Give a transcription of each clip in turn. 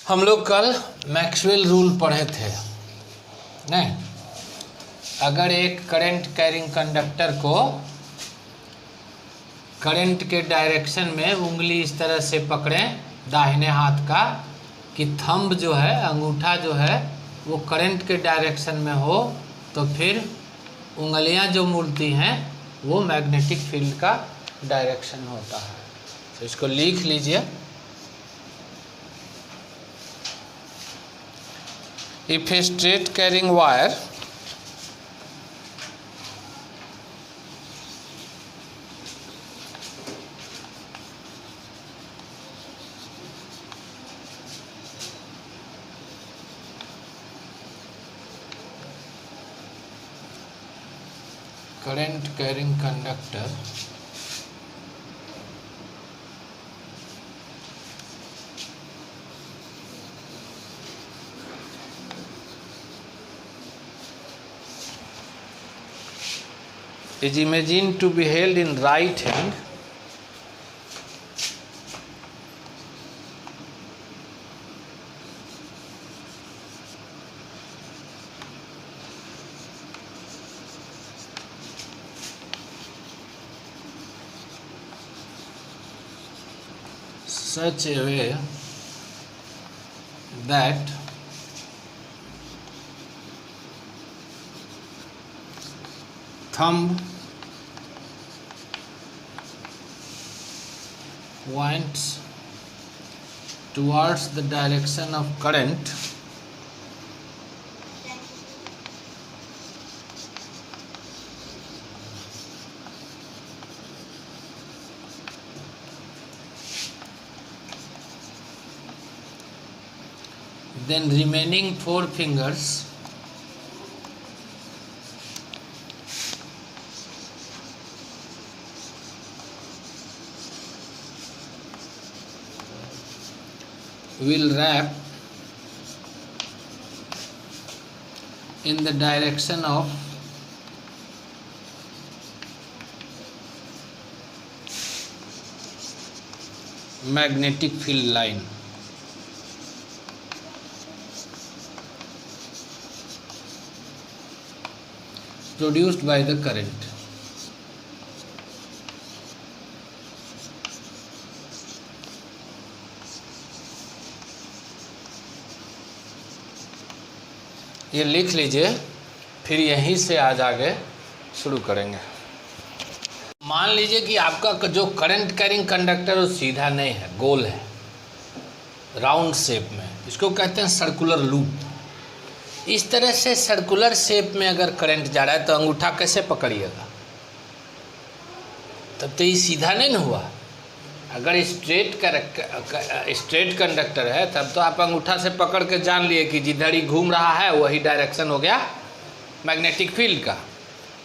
हम लोग कल मैक्सवेल रूल पढ़े थे नहीं। अगर एक करंट कैरिंग कंडक्टर को करंट के डायरेक्शन में उंगली इस तरह से पकड़ें दाहिने हाथ का कि थंब जो है अंगूठा जो है वो करंट के डायरेक्शन में हो, तो फिर उंगलियां जो मुड़ती हैं वो मैग्नेटिक फील्ड का डायरेक्शन होता है। तो इसको लिख लीजिए। If a straight carrying wire current carrying conductor is imagined to be held in right hand such a way that thumb points towards the direction of current then remaining four fingers will wrap in the direction of magnetic field line. Produced by the current. ये लिख लीजिए, फिर यहीं से आज आगे शुरू करेंगे। मान लीजिए कि आपका जो करंट कैरिंग कंडक्टर वो सीधा नहीं है, गोल है, राउंड शेप में। इसको कहते हैं सर्कुलर लूप। इस तरह से सर्कुलर शेप में अगर करंट जा रहा है तो अंगूठा कैसे पकड़िएगा? तब तो ये सीधा नहीं ना हुआ। अगर स्ट्रेट कंडक्टर है तब तो आप अंगूठा से पकड़ के जान लिए कि जिधर ही घूम रहा है वही डायरेक्शन हो गया मैग्नेटिक फील्ड का।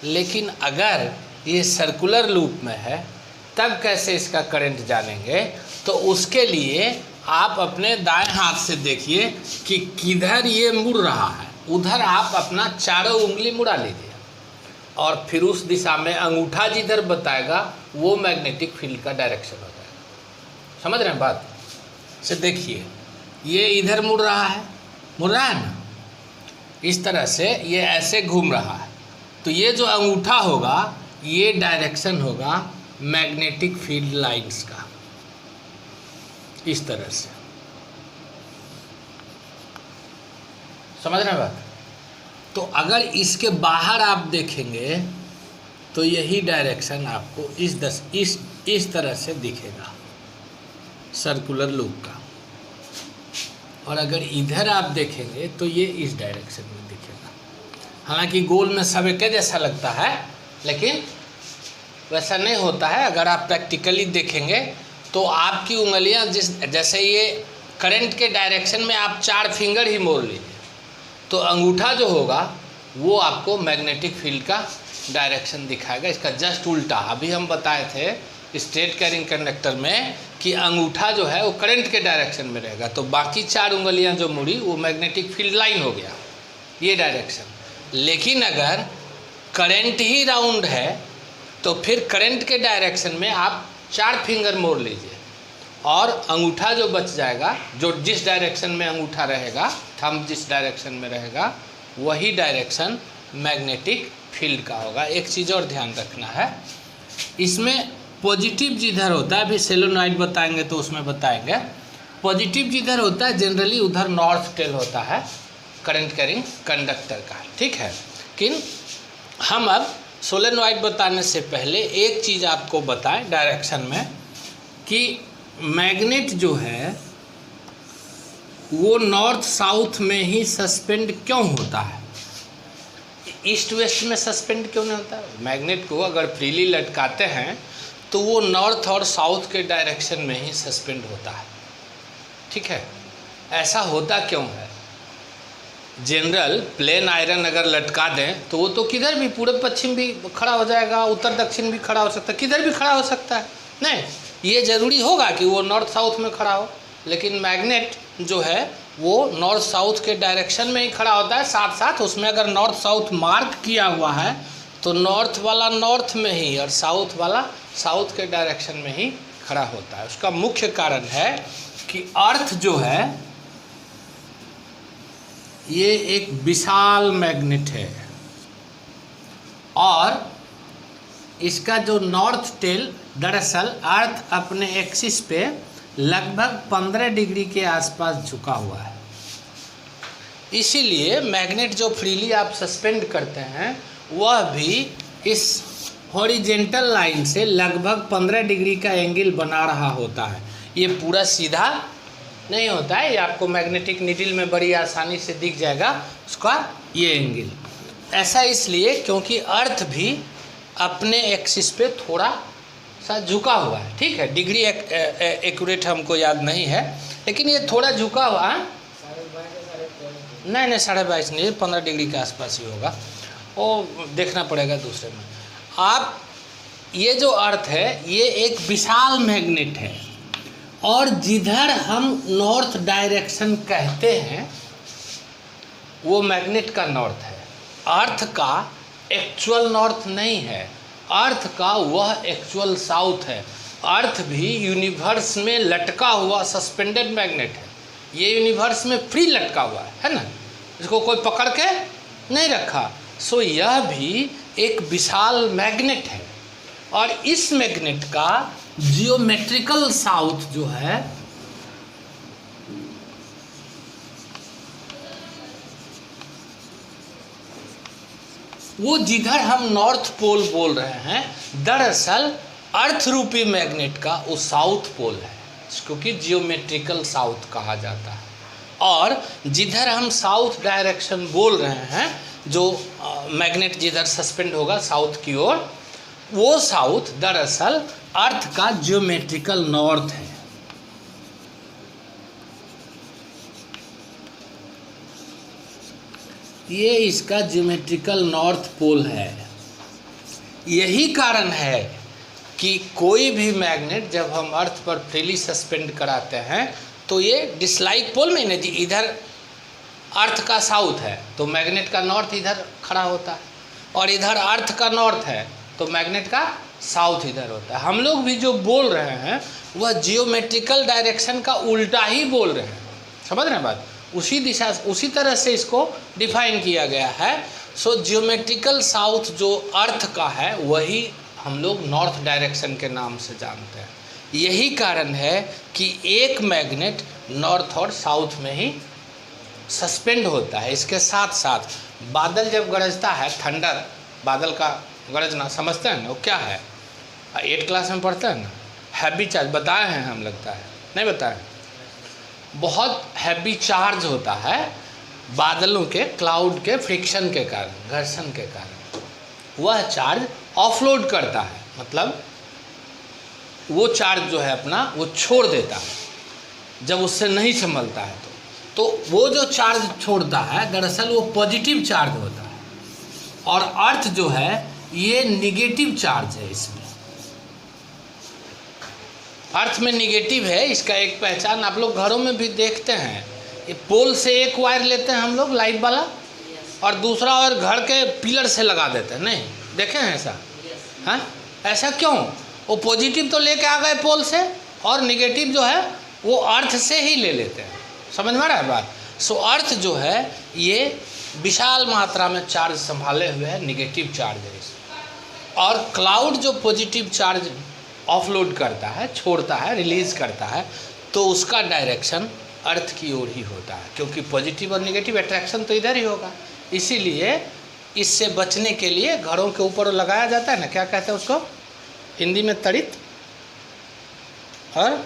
लेकिन अगर ये सर्कुलर लूप में है तब कैसे इसका करंट जानेंगे? तो उसके लिए आप अपने दाएं हाथ से देखिए कि किधर ये मुड़ रहा है, उधर आप अपना चारों उंगली मुड़ा लीजिए और फिर उस दिशा में अंगूठा जिधर बताएगा वो मैग्नेटिक फील्ड का डायरेक्शन हो जाएगा। समझ रहे हैं बात से? देखिए ये इधर मुड़ रहा है ना, इस तरह से ये ऐसे घूम रहा है, तो ये जो अंगूठा होगा ये डायरेक्शन होगा मैग्नेटिक फील्ड लाइंस का, इस तरह से। समझ रहे हैं बात? तो अगर इसके बाहर आप देखेंगे तो यही डायरेक्शन आपको इस तरह से दिखेगा सर्कुलर लूप का, और अगर इधर आप देखेंगे तो ये इस डायरेक्शन में दिखेगा। हालांकि गोल में सब एक जैसा लगता है लेकिन वैसा नहीं होता है। अगर आप प्रैक्टिकली देखेंगे तो आपकी उंगलियां जैसे ये करंट के डायरेक्शन में आप 4 फिंगर ही मोड़ लीजिए तो अंगूठा जो होगा वो आपको मैग्नेटिक फील्ड का डायरेक्शन दिखाएगा। इसका जस्ट उल्टा अभी हम बताए थे स्ट्रेट कैरिंग कंडक्टर में कि अंगूठा जो है वो करंट के डायरेक्शन में रहेगा, तो बाकी 4 उंगलियां जो मुड़ी वो मैग्नेटिक फील्ड लाइन हो गया, ये डायरेक्शन। लेकिन अगर करंट ही राउंड है तो फिर करंट के डायरेक्शन में आप 4 फिंगर मोड़ लीजिए और अंगूठा जो बच जाएगा, जो जिस डायरेक्शन में अंगूठा रहेगा, थंब जिस डायरेक्शन में रहेगा, वही डायरेक्शन मैग्नेटिक फील्ड का होगा। एक चीज़ और ध्यान रखना है, इसमें पॉजिटिव जिधर होता है, अभी सोलेनॉइड बताएंगे तो उसमें बताएंगे, पॉजिटिव जिधर होता है जनरली उधर नॉर्थ टेल होता है करंट कैरिंग कंडक्टर का, ठीक है। लेकिन हम अब सोलेनॉइड बताने से पहले एक चीज़ आपको बताएं डायरेक्शन में, कि मैग्नेट जो है वो नॉर्थ साउथ में ही सस्पेंड क्यों होता है, ईस्ट वेस्ट में सस्पेंड क्यों नहीं होता। मैग्नेट को अगर फ्रीली लटकाते हैं तो वो नॉर्थ और साउथ के डायरेक्शन में ही सस्पेंड होता है, ठीक है। ऐसा होता क्यों है, जनरल प्लेन आयरन अगर लटका दें तो वो तो किधर भी, पूर्व पश्चिम भी खड़ा हो जाएगा, उत्तर दक्षिण भी खड़ा हो सकता है, किधर भी खड़ा हो सकता है। नहीं, ये ज़रूरी होगा कि वो नॉर्थ साउथ में खड़ा हो, लेकिन मैग्नेट जो है वो नॉर्थ साउथ के डायरेक्शन में ही खड़ा होता है। साथ साथ उसमें अगर नॉर्थ साउथ मार्क किया हुआ है तो नॉर्थ वाला नॉर्थ में ही और साउथ वाला साउथ के डायरेक्शन में ही खड़ा होता है। उसका मुख्य कारण है कि अर्थ जो है ये एक विशाल मैग्नेट है और इसका जो नॉर्थ टेल, दरअसल अर्थ अपने एक्सिस पे लगभग 15 डिग्री के आसपास झुका हुआ है। इसीलिए मैग्नेट जो फ्रीली आप सस्पेंड करते हैं वह भी इस हॉरिजेंटल लाइन से लगभग 15 डिग्री का एंगल बना रहा होता है। ये पूरा सीधा नहीं होता है, ये आपको मैग्नेटिक नीडल में बड़ी आसानी से दिख जाएगा उसका ये एंगल। ऐसा इसलिए क्योंकि अर्थ भी अपने एक्सिस पे थोड़ा सा झुका हुआ है, ठीक है। डिग्री एक्यूरेट हमको याद नहीं है, लेकिन ये थोड़ा झुका हुआ है। नहीं 22.5 नहीं, 15 डिग्री के आसपास ही होगा, वो देखना पड़ेगा दूसरे में। आप ये जो अर्थ है ये एक विशाल मैग्नेट है और जिधर हम नॉर्थ डायरेक्शन कहते हैं वो मैग्नेट का नॉर्थ है, अर्थ का एक्चुअल नॉर्थ नहीं है, अर्थ का वह एक्चुअल साउथ है। अर्थ भी यूनिवर्स में लटका हुआ सस्पेंडेड मैग्नेट है, ये यूनिवर्स में फ्री लटका हुआ है ना, इसको कोई पकड़ के नहीं रखा। सो यह भी एक विशाल मैग्नेट है और इस मैग्नेट का जियोमेट्रिकल साउथ जो है वो जिधर हम नॉर्थ पोल बोल रहे हैं, दरअसल अर्थ रूपी मैग्नेट का वो साउथ पोल है, क्योंकि जियोमेट्रिकल साउथ कहा जाता है। और जिधर हम साउथ डायरेक्शन बोल रहे हैं, जो मैग्नेट जिधर सस्पेंड होगा साउथ की ओर, वो साउथ दरअसल अर्थ का जियोमेट्रिकल नॉर्थ है। ये इसका जियोमेट्रिकल नॉर्थ पोल है। यही कारण है कि कोई भी मैग्नेट जब हम अर्थ पर फ्रीली सस्पेंड कराते हैं तो ये डिसलाइक पोल में नहीं, इधर अर्थ का साउथ है तो मैग्नेट का नॉर्थ इधर खड़ा होता है, और इधर अर्थ का नॉर्थ है तो मैग्नेट का साउथ इधर होता है। हम लोग भी जो बोल रहे हैं वह जियोमेट्रिकल डायरेक्शन का उल्टा ही बोल रहे हैं, समझ रहे हैं बात, उसी दिशा उसी तरह से इसको डिफाइन किया गया है। सो जियोमेट्रिकल साउथ जो अर्थ का है वही हम लोग नॉर्थ डायरेक्शन के नाम से जानते हैं। यही कारण है कि एक मैग्नेट नॉर्थ और साउथ में ही सस्पेंड होता है। इसके साथ साथ बादल जब गरजता है, थंडर, बादल का गरजना समझते हैं ना, वो क्या है, 8 क्लास में पढ़ते हैं ना, हैवी चार्ज बताए हैं हम, लगता है नहीं बताए, बहुत हैवी चार्ज होता है बादलों के, क्लाउड के फ्रिक्शन के कारण, घर्षण के कारण, वह चार्ज ऑफलोड करता है, मतलब वो चार्ज जो है अपना वो छोड़ देता है जब उससे नहीं संभलता है। तो वो जो चार्ज छोड़ता है दरअसल वो पॉजिटिव चार्ज होता है, और अर्थ जो है ये निगेटिव चार्ज है। इसमें अर्थ में निगेटिव है, इसका एक पहचान आप लोग घरों में भी देखते हैं, ये पोल से एक वायर लेते हैं हम लोग लाइट वाला और दूसरा वायर घर के पिलर से लगा देते हैं, नहीं देखे हैं ऐसा? हाँ, ऐसा क्यों? वो पॉजिटिव तो लेके आ गए पोल से, और निगेटिव जो है वो अर्थ से ही ले लेते हैं। समझ में आ रहा है बात? सो अर्थ जो है ये विशाल मात्रा में चार्ज संभाले हुए है, निगेटिव चार्ज है इसमें। और क्लाउड जो पॉजिटिव चार्ज ऑफलोड करता है, छोड़ता है, रिलीज करता है, तो उसका डायरेक्शन अर्थ की ओर ही होता है, क्योंकि पॉजिटिव और निगेटिव अट्रैक्शन तो इधर ही होगा। इसीलिए इससे बचने के लिए घरों के ऊपर लगाया जाता है ना, क्या कहते हैं उसको हिंदी में, तड़ित, और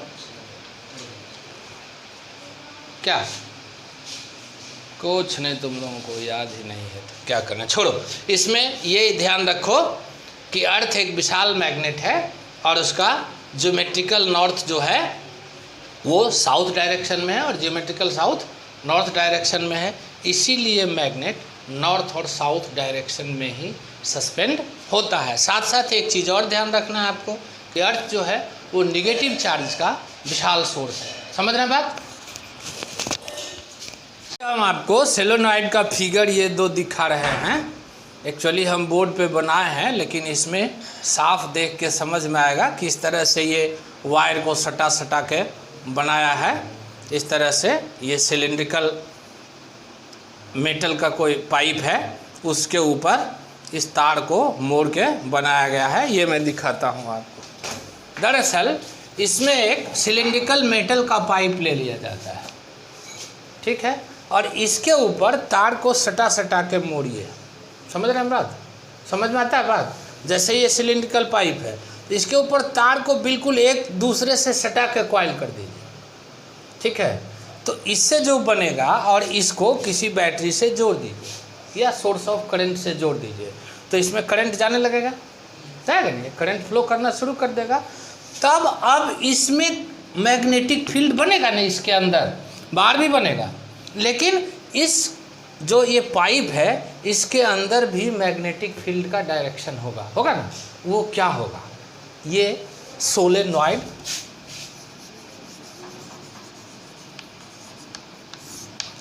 क्या, कुछ नहीं, तुम लोगों को याद ही नहीं है तो क्या करना, छोड़ो। इसमें ये ध्यान रखो कि अर्थ एक विशाल मैग्नेट है और उसका ज्योमेट्रिकल नॉर्थ जो है वो साउथ डायरेक्शन में है और ज्योमेट्रिकल साउथ नॉर्थ डायरेक्शन में है। इसीलिए मैग्नेट नॉर्थ और साउथ डायरेक्शन में ही सस्पेंड होता है। साथ साथ एक चीज़ और ध्यान रखना है आपको कि अर्थ जो है वो निगेटिव चार्ज का विशाल सोर्स है। समझ रहे हैं बात? हम आपको सोलेनॉइड का फिगर ये दो दिखा रहे हैं। एक्चुअली हम बोर्ड पे बनाए हैं, लेकिन इसमें साफ देख के समझ में आएगा कि इस तरह से ये वायर को सटा सटा के बनाया है। इस तरह से ये सिलिंड्रिकल मेटल का कोई पाइप है, उसके ऊपर इस तार को मोड़ के बनाया गया है। ये मैं दिखाता हूँ आपको। दरअसल इसमें एक सिलिंड्रिकल मेटल का पाइप ले लिया जाता है, ठीक है, और इसके ऊपर तार को सटा सटा के मोड़िए। समझ रहे हैं बात? समझ में आता है बात? जैसे ये सिलिंड्रिकल पाइप है, इसके ऊपर तार को बिल्कुल एक दूसरे से सटा के कॉइल कर दीजिए, ठीक है। तो इससे जो बनेगा, और इसको किसी बैटरी से जोड़ दीजिए या सोर्स ऑफ करंट से जोड़ दीजिए, तो इसमें करंट जाने लगेगा, जाएगा नहीं, करंट फ्लो करना शुरू कर देगा। तब अब इसमें मैग्नेटिक फील्ड बनेगा नहीं, इसके अंदर बाहर भी बनेगा, लेकिन इस जो ये पाइप है इसके अंदर भी मैग्नेटिक फील्ड का डायरेक्शन होगा ना। वो क्या होगा? ये सोलेनॉइड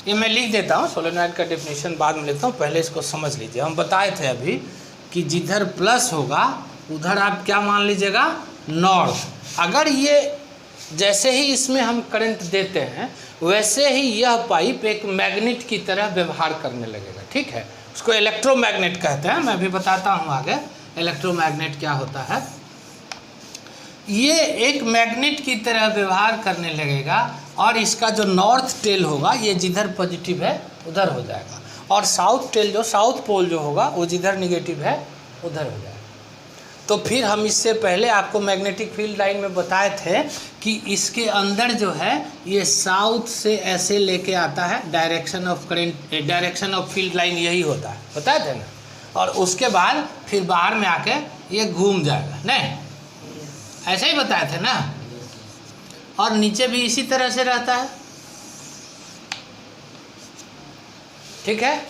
ये मैं लिख देता हूँ, सोलेनॉइड का डेफिनेशन बाद में लिखता हूँ, पहले इसको समझ लीजिए। हम बताए थे अभी कि जिधर प्लस होगा उधर आप क्या मान लीजिएगा, नॉर्थ। अगर ये जैसे ही इसमें हम करंट देते हैं वैसे ही यह पाइप एक मैग्नेट की तरह व्यवहार करने लगेगा, ठीक है। उसको इलेक्ट्रोमैग्नेट कहते हैं। मैं भी बताता हूँ आगे इलेक्ट्रोमैग्नेट क्या होता है। ये एक मैग्नेट की तरह व्यवहार करने लगेगा और इसका जो नॉर्थ टेल होगा ये जिधर पॉजिटिव है उधर हो जाएगा, और साउथ टेल जो साउथ पोल जो होगा वो जिधर निगेटिव है उधर हो जाएगा। तो फिर हम इससे पहले आपको मैग्नेटिक फील्ड लाइन में बताए थे कि इसके अंदर जो है ये साउथ से ऐसे लेके आता है, direction of current, direction of field line यही होता है, बताए थे ना। और उसके बाद फिर बाहर में आके ये घूम जाएगा, नहीं ऐसे ही बताए थे ना। और नीचे भी इसी तरह से रहता है, ठीक है।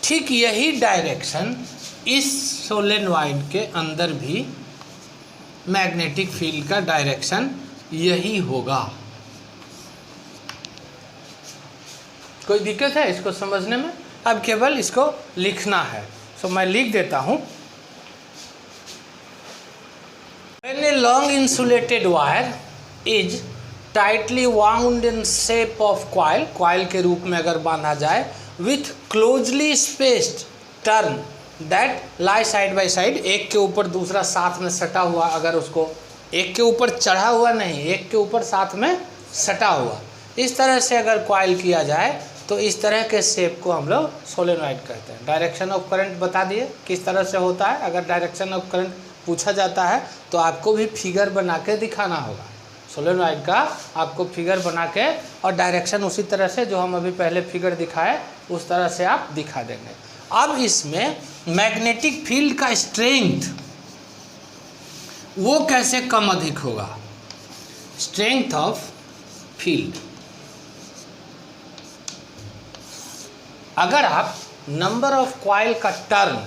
ठीक यही डायरेक्शन इस सोलेनॉइड के अंदर भी मैग्नेटिक फील्ड का डायरेक्शन यही होगा। कोई दिक्कत है इसको समझने में? अब केवल इसको लिखना है, तो मैं लिख देता हूं। When a long insulated wire is tightly wound in shape of coil, coil के रूप में अगर बांधा जाए, with closely spaced turn that lie side by side, एक के ऊपर दूसरा साथ में सटा हुआ, अगर उसको एक के ऊपर चढ़ा हुआ नहीं, एक के ऊपर साथ में सटा हुआ, इस तरह से अगर कॉइल किया जाए तो इस तरह के शेप को हम लोग सोलेनॉइड कहते हैं। डायरेक्शन ऑफ करंट बता दिए किस तरह से होता है। अगर डायरेक्शन ऑफ करंट पूछा जाता है तो आपको भी फिगर बना के दिखाना होगा सोलेनॉइड का, आपको फिगर बना के, और डायरेक्शन उसी तरह से जो हम अभी पहले फिगर दिखाए उस तरह से आप दिखा देंगे। अब इसमें मैग्नेटिक फील्ड का स्ट्रेंथ वो कैसे कम अधिक होगा? स्ट्रेंथ ऑफ फील्ड, अगर आप नंबर ऑफ कॉइल का टर्न,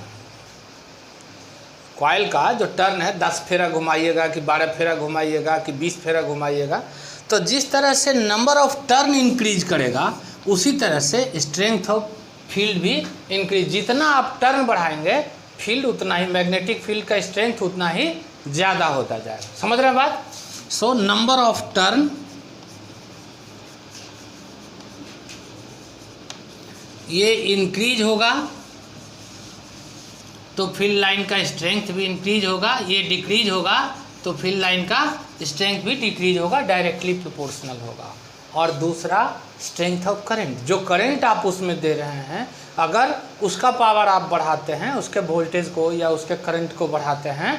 कॉइल का जो टर्न है 10 फेरा घुमाइएगा कि 12 फेरा घुमाइएगा कि 20 फेरा घुमाइएगा, तो जिस तरह से नंबर ऑफ टर्न इंक्रीज करेगा उसी तरह से स्ट्रेंथ ऑफ फील्ड भी इंक्रीज। जितना आप टर्न बढ़ाएंगे फील्ड उतना ही, मैग्नेटिक फील्ड का स्ट्रेंथ उतना ही ज़्यादा होता जाएगा। समझ रहे हैं बात? सो नंबर ऑफ टर्न ये इंक्रीज होगा तो फील्ड लाइन का स्ट्रेंथ भी इंक्रीज होगा, ये डिक्रीज होगा तो फील्ड लाइन का स्ट्रेंथ भी डिक्रीज होगा, डायरेक्टली प्रोपोर्शनल होगा। और दूसरा स्ट्रेंथ ऑफ करंट, जो करंट आप उसमें दे रहे हैं अगर उसका पावर आप बढ़ाते हैं, उसके वोल्टेज को या उसके करंट को बढ़ाते हैं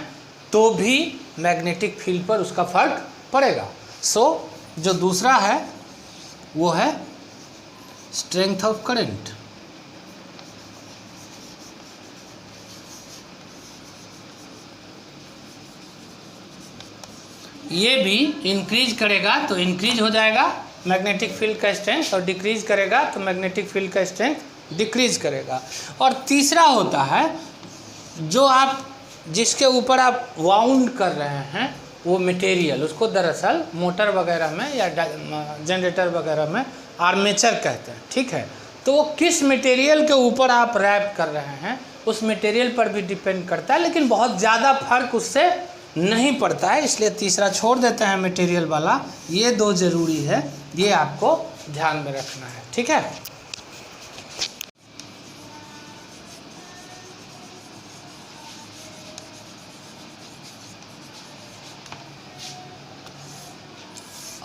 तो भी मैग्नेटिक फील्ड पर उसका फर्क पड़ेगा। सो जो दूसरा है वो है स्ट्रेंथ ऑफ करंट। ये भी इंक्रीज करेगा तो इंक्रीज हो जाएगा मैग्नेटिक फील्ड का स्ट्रेंथ, और डिक्रीज करेगा तो मैग्नेटिक फील्ड का स्ट्रेंथ डिक्रीज करेगा। और तीसरा होता है जो आप जिसके ऊपर आप वाउंड कर रहे हैं वो मटेरियल, उसको दरअसल मोटर वगैरह में या जनरेटर वगैरह में आर्मेचर कहते हैं, ठीक है। तो वो किस मटेरियल के ऊपर आप रैप कर रहे हैं उस मटेरियल पर भी डिपेंड करता है, लेकिन बहुत ज़्यादा फर्क उससे नहीं पड़ता है, इसलिए तीसरा छोड़ देते हैं मटेरियल वाला। ये दो ज़रूरी है, ये आपको ध्यान में रखना है, ठीक है।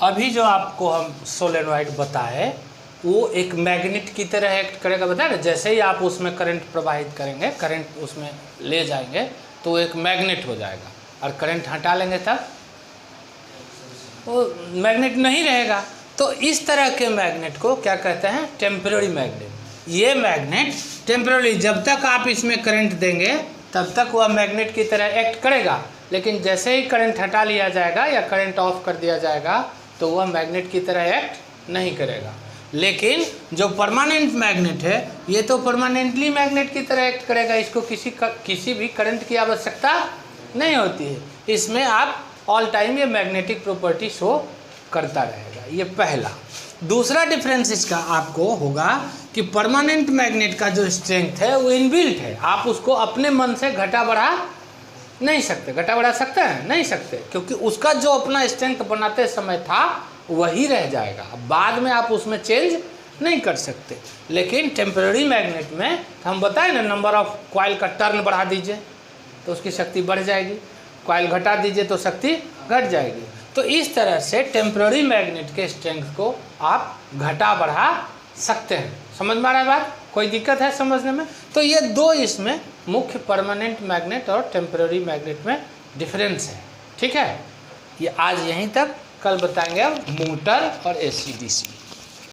अभी जो आपको हम सोलेनॉइड बताए वो एक मैग्नेट की तरह एक्ट करेगा, बताया ना। जैसे ही आप उसमें करंट प्रवाहित करेंगे, करंट उसमें ले जाएंगे तो वो एक मैग्नेट हो जाएगा, और करंट हटा लेंगे तब वो मैग्नेट नहीं रहेगा। तो इस तरह के मैग्नेट को क्या कहते हैं? Temporary magnet. ये मैग्नेट टेम्पररी, जब तक आप इसमें करंट देंगे तब तक वह मैग्नेट की तरह एक्ट करेगा, लेकिन जैसे ही करंट हटा लिया जाएगा या करंट ऑफ कर दिया जाएगा तो वह मैग्नेट की तरह एक्ट नहीं करेगा। लेकिन जो परमानेंट मैग्नेट है ये तो परमानेंटली मैग्नेट की तरह एक्ट करेगा, इसको किसी भी करंट की आवश्यकता नहीं होती है, इसमें आप ऑल टाइम ये मैग्नेटिक प्रॉपर्टी शो करता रहेगा। ये पहला। दूसरा डिफरेंस इसका आपको होगा कि परमानेंट मैग्नेट का जो स्ट्रेंथ है वो इनबिल्ट है, आप उसको अपने मन से घटा बढ़ा नहीं सकते। घटा बढ़ा सकते हैं? नहीं सकते, क्योंकि उसका जो अपना स्ट्रेंथ बनाते समय था वही रह जाएगा, बाद में आप उसमें चेंज नहीं कर सकते। लेकिन टेम्पररी मैग्नेट में हम बताएं ना, नंबर ऑफ कॉइल का टर्न बढ़ा दीजिए तो उसकी शक्ति बढ़ जाएगी, कॉइल घटा दीजिए तो शक्ति घट जाएगी। तो इस तरह से टेम्पररी मैग्नेट के स्ट्रेंथ को आप घटा बढ़ा सकते हैं। समझ में आ रहा है बात? कोई दिक्कत है समझने में? तो ये दो इसमें मुख्य परमानेंट मैग्नेट और टेम्पररी मैग्नेट में डिफरेंस है, ठीक है। ये आज यहीं तक, कल बताएंगे अब मोटर और AC/DC।